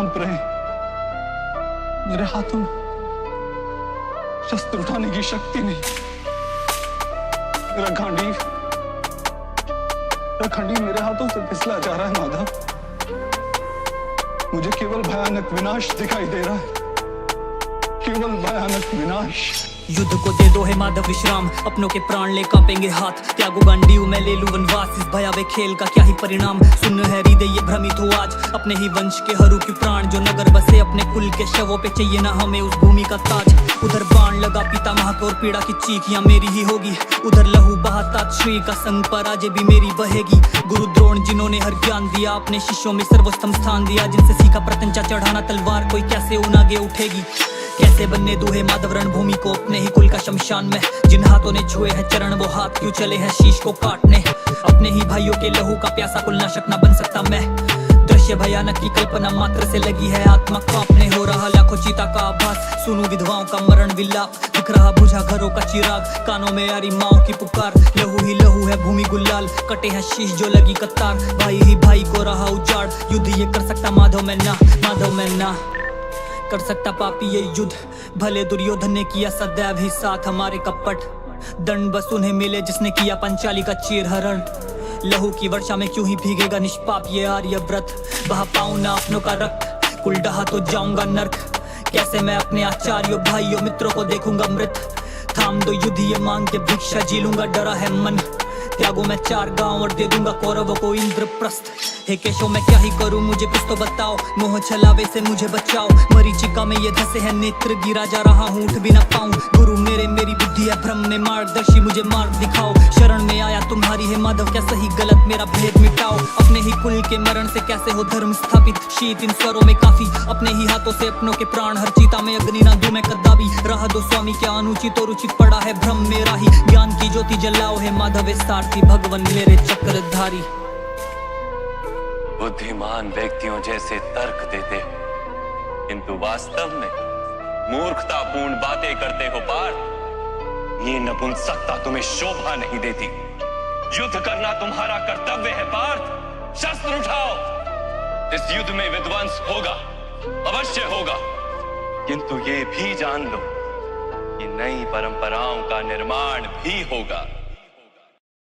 कांप रहे हैं। मेरे हाथों में शस्त्र उठाने की शक्ति नहीं। मेरा खंडी मेरे हाथों से फिसला जा रहा है माधव। मुझे केवल भयानक विनाश दिखाई दे रहा है, केवल भयानक विनाश। युद्ध को दे दो है माधव विश्राम, अपनों के प्राण ले कांपेंगे हाथ। त्यागो गांडीव मैं ले लूं वनवास, इस भयावह खेल का क्या ही परिणाम। सुन है हृदय ये भ्रमित हो आज, अपने ही वंश के हरू की प्राण जो नगर बसे। अपने कुल के शवों पे चाहिए ना हमें उस भूमि का ताज। उधर बाण लगा पितामह को और पीड़ा की चीख यहाँ मेरी ही होगी। उधर लहू बहाता श्री का संग पर आज भी मेरी बहेगी। गुरु द्रोण जिन्होंने हर ज्ञान दिया, अपने शिष्यों में सर्वोत्तम स्थान दिया। जिनसे सीखा प्रत्यंचा चढ़ाना तलवार, कोई कैसे उन आगे उठेगी। कैसे बनने दूहे माधव रणभूमि को अपने ही कुल का शमशान में। जिन हाथों ने छुए हैं चरण वो हाथ क्यों चले हैं शीश को काटने। अपने ही भाइयों के लहू का प्यासा कुल नाशक न बन सकता मैं। दृश्य भयानक की कल्पना मात्र से लगी है आत्मा कांपने। हो रहा लाखों चीता का आभास, सुनूं विधवाओं का मरण विलाप। दिख रहा बुझा घरों का चिराग, कानों में आ रही माओ की पुकार। लहू ही लहू है भूमि गुलाल, कटे हैं शीश जो लगी कतार। भाई ही भाई को रहा उजाड़, युद्ध ये कर सकता माधव मैं ना, माधव मैं ना कर सकता पापी ये युद्ध। भले दुर्योधन ने किया सदैव ही साथ हमारे कपट। दंड बस उन्हें मिले जिसने किया पंचाली का चीरहरण। लहू की वर्षा में क्यों ही भीगेगा निष्पाप ये आर्य व्रत। बहा पाऊं ना अपनों का रक्त, कुल डहा तो जाऊंगा नर्क। कैसे मैं अपने आचार्यों भाइयों मित्रों को देखूंगा मृत। थाम दो युद्ध ये मांग के भिक्षा जी लूंगा, डरा है मन। त्यागो मैं 4 गांव और दे दूंगा कौरवों को इंद्रप्रस्थ। हे केशव मैं क्या ही करूं मुझे कुछ तो बताओ, मोह छलावे से मुझे बचाओ। मरीचिका में ये धसे है नेत्र, गिरा जा रहा हूं उठ भी ना पाऊं। गुरु मेरे मेरी बुद्धि है भ्रम में मार्गदर्शी, मुझे मार्ग दिखाओ। शरण में आया तुम्हारी है माधव, क्या सही गलत मेरा भेद मिटाओ। अपने ही कुल के मरण से कैसे हो धर्म स्थापित, शीत इन स्वरों में काफी। अपने ही हाथों से अपनों के प्राण हर चीता में अग्नि ना दूं मैं कदापि। राह दो स्वामी क्या अनुचित और उचित पड़ा है भ्रम मेरा ही। ज्ञान की ज्योति जलाओ है माधव सारथी भगवन मेरे चक्रधारी। बुद्धिमान व्यक्तियों जैसे तर्क देते हो, किंतु वास्तव में मूर्खतापूर्ण बातें करते हो पार्थ। ये नपुंसकता तुम्हें शोभा नहीं देती। युद्ध करना तुम्हारा कर्तव्य है पार्थ। शस्त्र उठाओ। इस युद्ध में विध्वंस होगा, अवश्य होगा, किंतु ये भी जान लो कि नई परंपराओं का निर्माण भी होगा।